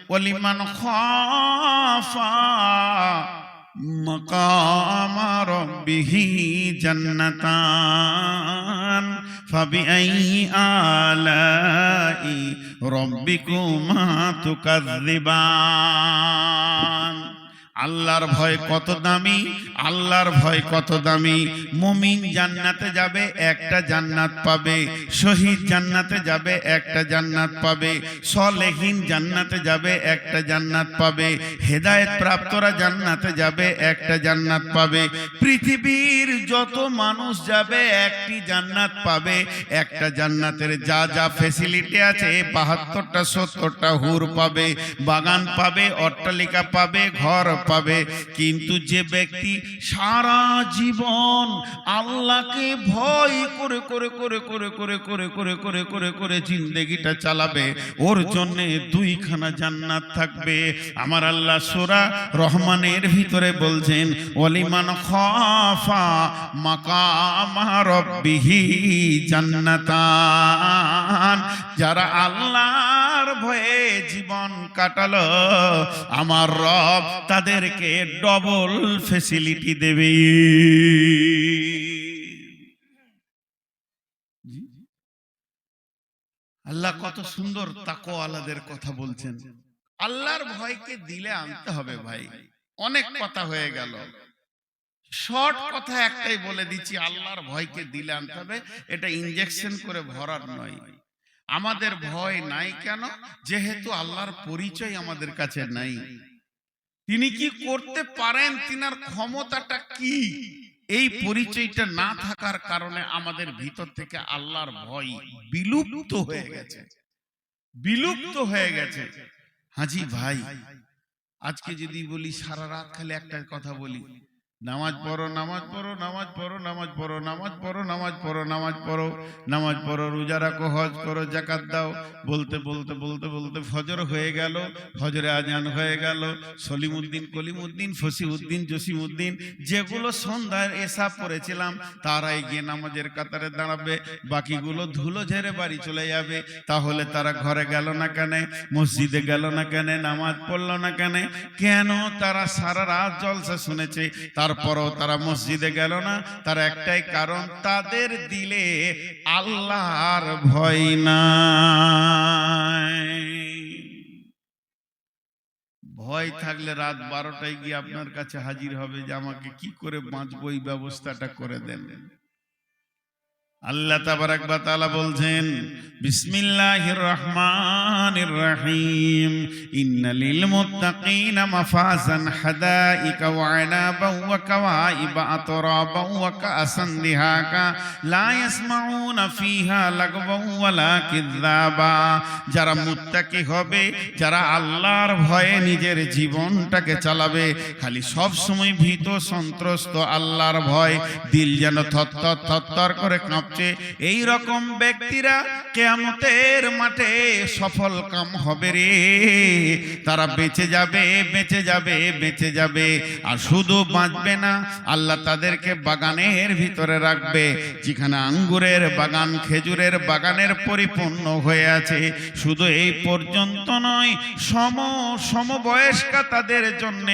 ওয়ালিমান খাফা মাকাম রাব্বিহি জান্নাতান ফাবিআইয়ি আলাই রাব্বিকুমা তুকাযযিবান। আল্লাহর ভয় কত দামি, আল্লাহর ভয় কত দামি। মুমিন জান্নাতে যাবে, একটা জান্নাত পাবে। শহীদ জান্নাতে যাবে, একটা জান্নাত পাবে। সলেহীন জান্নাতে যাবে, একটা জান্নাত পাবে। হেদায়েত প্রাপ্তরা জান্নাতে যাবে, একটা জান্নাত পাবে। পৃথিবীর যত মানুষ যাবে একটি জান্নাত পাবে। একটা জান্নাতের যা যা ফ্যাসিলিটি আছে ৭২টা ৭০টা হুর পাবে, বাগান পাবে, অট্টালিকা পাবে, ঘর পাবে। কিন্তু যে ব্যক্তি সারা জীবন আল্লাহকে ভয় করে করে করে করে করে করে করে করে করে করে জিন্দেগিটা চালাবে, ওর জন্য দুইখানা জান্নাত থাকবে। আমার আল্লাহ সূরা রহমানের ভিতরে বলছেন ওয়ালিমান খাফা মাকাম রাব্বিহি জান্নাতান। যারা আল্লাহর ভয়ে জীবন কাটালো, আমার রব তাদেরকে ডবল ফ্যাসিলিটি দেবে। আল্লাহ কত সুন্দর তাকওয়ালাদের কথা বলছেন। আল্লাহর ভয়কে দিলে আনতে হবে ভাই। অনেক কথা হয়ে গেল, শর্ট কথা একটাই বলে দিচ্ছি, আল্লাহর ভয়কে দিলে আনতে হবে। এটা ইনজেকশন করে ভরার নয়। আমাদের ভয় নাই কেন? যেহেতু আল্লাহর পরিচয় আমাদের কাছে নাই। তিনি কি করতে পারেন, তিনার ক্ষমতাটা কি, এই পরিচয়টা না থাকার কারণে আমাদের ভিতর থেকে আল্লাহর ভয় বিলুপ্ত হয়ে গেছে, বিলুপ্ত হয়ে গেছে। হাজি ভাই, আজকে যদি বলি সারা রাত খালি একটা কথা বলি, নামাজ পড়ো, নামাজ পড়ো, নামাজ পড়ো, নামাজ পড়ো, নামাজ পড়ো, নামাজ পড়ো, নামাজ পড়ো, নামাজ পড়ো, রোজা রাখো, হজ করো, যাকাত দাও, বলতে বলতে বলতে বলতে ফজর হয়ে গেল, ফজরে আজান হয়ে গেল। সলিমউদ্দিন, কলিমউদ্দিন, ফসিউদ্দিন, জসিমউদ্দিন যেগুলো সন্ধ্যায় এসা পড়েছিলাম, তারাই গিয়ে নামাজের কাতারে দাঁড়াবে, বাকিগুলো ধুলো ঝেড়ে বাড়ি চলে যাবে। তাহলে তারা ঘরে গেল না কেন? মসজিদে গেল না কেন? নামাজ পড়ল না কেন? কেন? তারা সারা রাত জলসা শুনেছে, তারপরও তারা মসজিদে গেল না। তার একটাই কারণ, তাদের দিলে আল্লাহর ভয় নাই। ভয় থাকলে রাত 12টায় গিয়ে আপনার কাছে হাজির হবে যে আমাকে কি করে বাঁচবো, এই ব্যবস্থাটা করে দেন। আল্লাহ তাবারাক ওয়া তাআলা বলছেন বিসমিল্লাহির রহমানির রহিম ইন্নালিল মুত্তাকিনা মাফাজান হাদাইকা ওয়া আনাবা ওয়া কাওয়াইবা আতরাবা ওয়া কাসান দিহাকা লা ইয়াসমাউনা ফিহা লাগওয়া ওয়ালা কিযাবা। যারা মুত্তাকি হবে, যারা আল্লাহর ভয়ে নিজের জীবনটাকে চালাবে, খালি সব সময় ভীত সন্ত্রস্ত, আল্লাহর ভয়, দিল যেন থরথর থরথর করে কাঁপছে, এই রকম ব্যক্তিরা কিয়ামতের মাঠে সফল কাম হবে রে। তারা বেঁচে যাবে, বেঁচে যাবে, বেঁচে যাবে। আর শুধু বাঁচবে না, আল্লাহ তাদেরকে বাগানের ভিতরে রাখবে, যেখানে আঙ্গুরের বাগান, খেজুরের বাগানের পরিপূর্ণ হয়ে আছে। শুধু এই পর্যন্ত নয়, সমবয়স্কা তাদের জন্য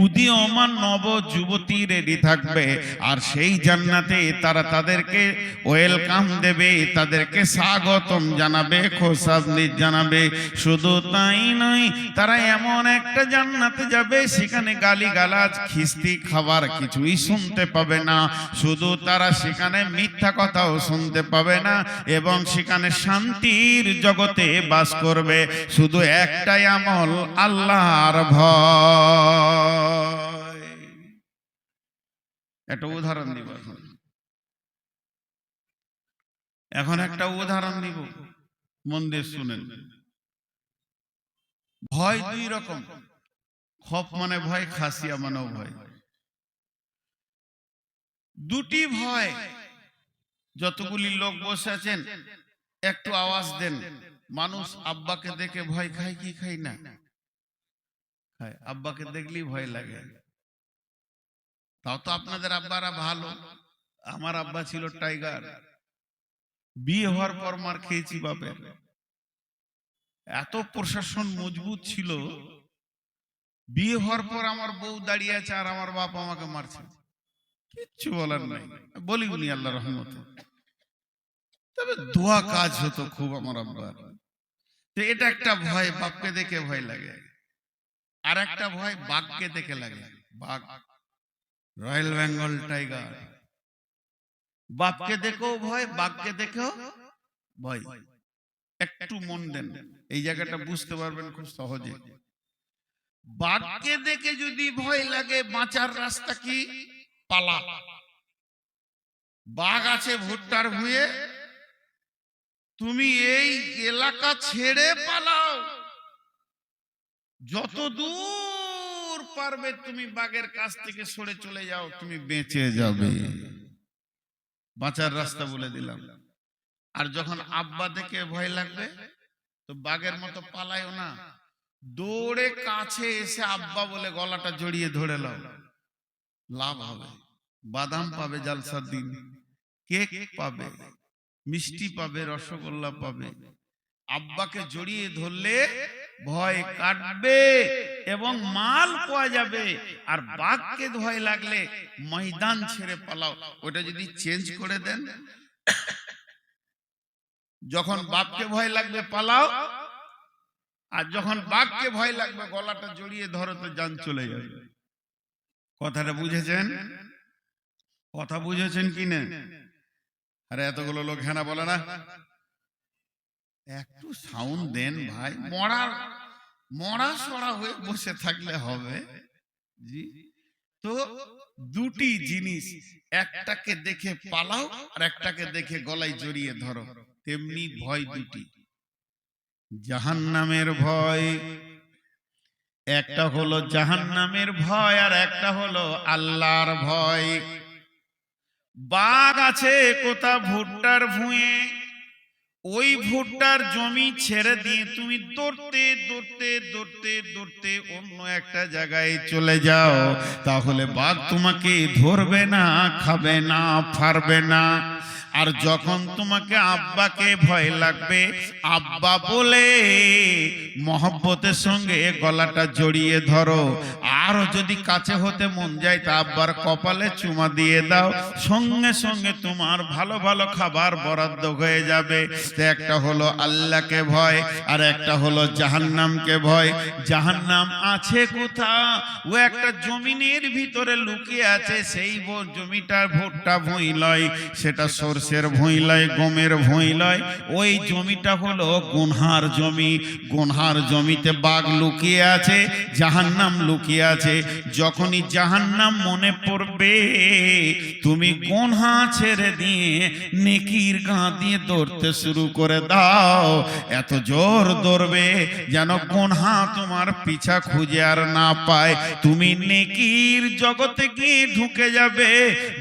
উদীয়মান নব যুবতী রেডি থাকবে। আর সেই জান্নাতে তারা তাদেরকে ওয়েলকাম দেবে, তাদেরকে স্বাগতম জানাবে, খোশামদিদ জানাবে। শুধু তাই নয়, তারা এমন একটা জান্নাতে যাবে, সেখানে গালিগালাজ, খিস্তি খাবার কিছুই শুনতে পাবে না। শুধু তারা সেখানে মিথ্যা কথাও শুনতে পাবে না, এবং সেখানে শান্তির জগতে বাস করবে। শুধু একটাই আমল, আল্লাহর ভয়। একটা উদাহরণ দিব এখন একটা উদাহরণ দিব, মন দিয়ে শুনেন। ভয় দুই রকম, খৌফ মানে ভয়, খাসিয়া মানেও ভয়। দুটি ভয়। যতগুলি লোক বসে আছেন একটু আওয়াজ দেন। মানুষ আব্বাকে দেখে ভয় খায় কি খায় না? খায়। আব্বাকে দেখলেই ভয় লাগে। তাও তো আপনাদের আব্বারা ভালো, আমার আব্বা ছিল টাইগার। বিয়ে হওয়ার পর মার খেয়েছি বাপের। এত প্রশাসন মজবুত ছিল, বিয়ে হওয়ার পর আমার বউ দাঁড়িয়ে আছে আর আমার বাপ আমাকে মারছে, কিচ্ছু বলার নাই, বলি উনি আল্লাহ রহমতে। তবে দোয়া কাজ হতো খুব আমার আব্বার। তো এটা একটা ভয়, বাপকে দেখে ভয় লাগে। আর একটা ভয় বাঘকে দেখে লাগে। বাঘ, রয়্যাল বেঙ্গল টাইগার, বাপকে দেখেও ভয়, বাঘকে দেখেও ভয়। একটু মন দেন, এই জায়গাটা বুঝতে পারবেন খুব সহজে। বাঘকে দেখে যদি ভয় লাগে, বাঁচার রাস্তা কি? পালা। বাঘ আছে ভুট্টার ভুঁয়ে, তুমি এই এলাকা ছেড়ে পালাও, যত দূর পারবে তুমি বাঘের কাছ থেকে সরে চলে যাও, তুমি বেঁচে যাবে। বাঁচার রাস্তা বলে দিলাম। আর যখন আব্বা দেখে ভয় লাগবে, তো বাঘের মতো পালায়ও না, দৌড়ে কাছে এসে আব্বা বলে গলাটা জড়িয়ে ধরে নাও, লাভ হবে। বাদাম পাবে জালসার দিন, কেক পাবে, মিষ্টি পাবে, রসগোল্লা পাবে। আব্বাকে জড়িয়ে ধরলে ভয় কাটবে এবং মাল পাওয়া যাবে। আর বাঘকে ভয় লাগলে ময়দান ছেড়ে পালাও। ওটা যদি চেঞ্জ করে দেন, যখন বাপকে ভয় লাগবে পালাও, আর যখন বাঘকে ভয় লাগবে গলাটা জড়িয়ে ধরো, তো জান চলে যাবে। কথাটা বুঝেছেন? কথা বুঝেছেন কি না? আরে এতগুলো লোক হ্যাঁ না বলে না, একটু সাউন্ড দেন ভাই। মরা সরা হয়ে বসে থাকলে হবে? জি। তো দুটি জিনিস, একটাকে দেখে পালাও আর একটাকে দেখে গলায় জড়িয়ে ধরো, তেমনি ভয় দুটি। জাহান্নামের ভয়, একটা হলো জাহান্নামের ভয় আর একটা হলো আল্লাহর ভয়। বাঘ আছে কোথা ভুট্টার ভুঁয়ে, ওই ভুট্টার জমি ছেড়ে দিয়ে তুমি দৌড়তে দৌড়তে দৌড়তে দৌড়তে অন্য একটা জায়গায় চলে যাও, তাহলে বাঘ তোমাকে ধরবে না, খাবে না, ফারবে না। আর যখন তোমাকে আব্বাকে ভয় লাগবে, আব্বা বলে মহব্বতের সঙ্গে গলাটা জড়িয়ে ধরো। আরো যদি কাছে হতে মন যায়, তা আব্বার কপালে চুমা দিয়ে দাও, সঙ্গে সঙ্গে তোমার ভালো ভালো খাবার বরাদ্দ হয়ে যাবে। একটা হলো আল্লাহকে ভয় আর একটা হলো জাহান্নামকে ভয়। জাহান্নাম আছে কোথা? ও একটা জমিনের ভিতরে লুকিয়ে আছে। সেই জমিটার ভুট্টা ভুঁই লয়, সেটা সরষের ভুঁই লয়, গমের ভুঁই লয়। ওই জমিটা হলো গুনহার জমি। গুনহার জমিতে বাঘ লুকিয়ে আছে, জাহান্নাম লুকিয়ে আছে। যখনই জাহান্নাম মনে পড়বে, তুমি গুনহা ছেড়ে দিয়ে নেকির গা দিয়ে দৌড়তে শুরু করে দাও। এত জোর দৌড়বে যেন গুনহা তোমার পিছা খুঁজে আর না পায়। তুমি নেকির জগতে গিয়ে ঢুকে যাবে,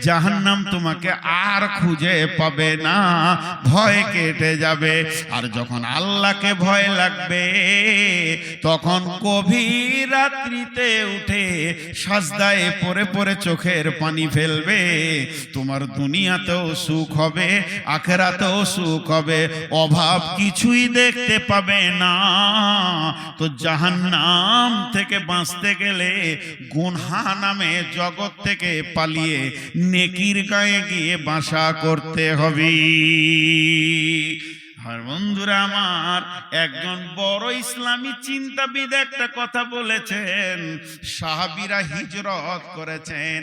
জাহান্নাম তোমাকে আর খুঁজে পাবে না, ভয় কেটে যাবে। আর যখন আল্লাহকে ভয় লাগবে, তখন গভীর রাত্রিতে উঠে সাজদায় পড়ে পড়ে চোখের পানি ফেলবে। তোমার দুনিয়াতেও সুখ হবে, আখিরাতেও সুখ হবে, অভাব কিছুই দেখতে পাবে না। তো জাহান্নাম থেকে বাঁচতে গেলে গুনহা নামে জগৎ থেকে পালিয়ে নেকির গায়ে গিয়ে বাসা করতে হবে। আর বন্ধুরা আমার, একজন বড় ইসলামী চিন্তাবিদ একটা কথা বলেছেন। সাহাবীরা হিজরত করেছেন।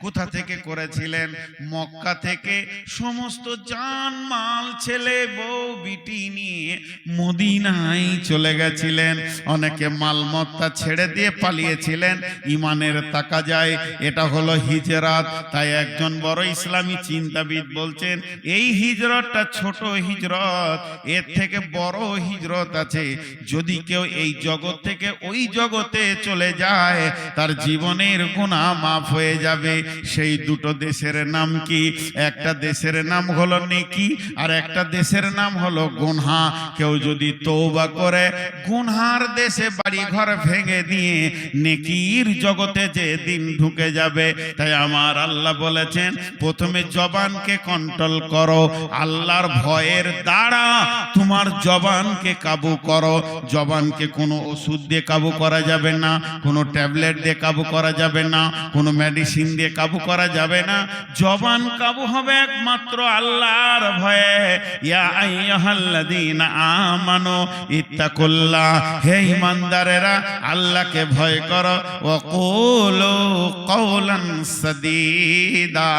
কোথা থেকে করেছিলেন? মক্কা থেকে সমস্ত জানমাল, ছেলে বউ বিটি নিয়ে মদিনায় চলে গেছিলেন। অনেকে মালমত্তা ছেড়ে দিয়ে পালিয়েছিলেন। ইমানের তাকাজায় এটা হলো হিজরত। তাই একজন বড় ইসলামী চিন্তাবিদ বলছেন, এই হিজরতটা ছোট হিজরত, এর থেকে বড় হিজরত আছে। যদি কেউ এই জগৎ থেকে ওই জগতে চলে যায়, তার জীবনের গুনাহ মাফ হয়ে যাবে। সেই দুটো দেশের নাম কি? একটা দেশের নাম হলো নেকি আর একটা দেশের নাম হলো গুনাহ। কেউ যদি তওবা করে গুনার দেশে বাড়ি ঘর ভেঙে দিয়ে নেকির জগতে যে দিন ঢুকে যাবে। তাই আমার আল্লাহ বলেছেন, প্রথমে জবানকে কন্ট্রোল করো, আল্লাহর ভয়ের দ্বারা তোমার জবানকে কাবু করো। জবানকে কোনো ওষুধ দিয়ে কাবু করা যাবে না, কোনো ট্যাবলেট দিয়ে কাবু করা যাবে না, কোনো মেডিসিন দিয়ে কাবু করা যাবে না। জবান কাবু হবে একমাত্র আল্লাহর ভয়ে। ইয়া আইয়ুহাল্লাযীনা আমানু ইত্তাকুল্লাহ, হে ঈমানদারেরা আল্লাহকে ভয় করো। ওয়া কুলু কওলান সাদীদা,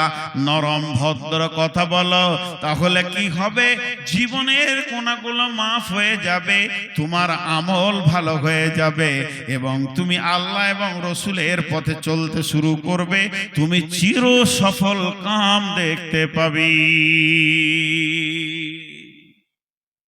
নরম ভদ্র কথা বলো। তাহলে কি হবে? জীবনের কোনাগুলো মাফ হয়ে যাবে, তোমার আমল ভালো হয়ে যাবে এবং তুমি আল্লাহ এবং রসুলের পথে চলতে শুরু করবে। তুমি চির সফল কাম দেখতে পাবি।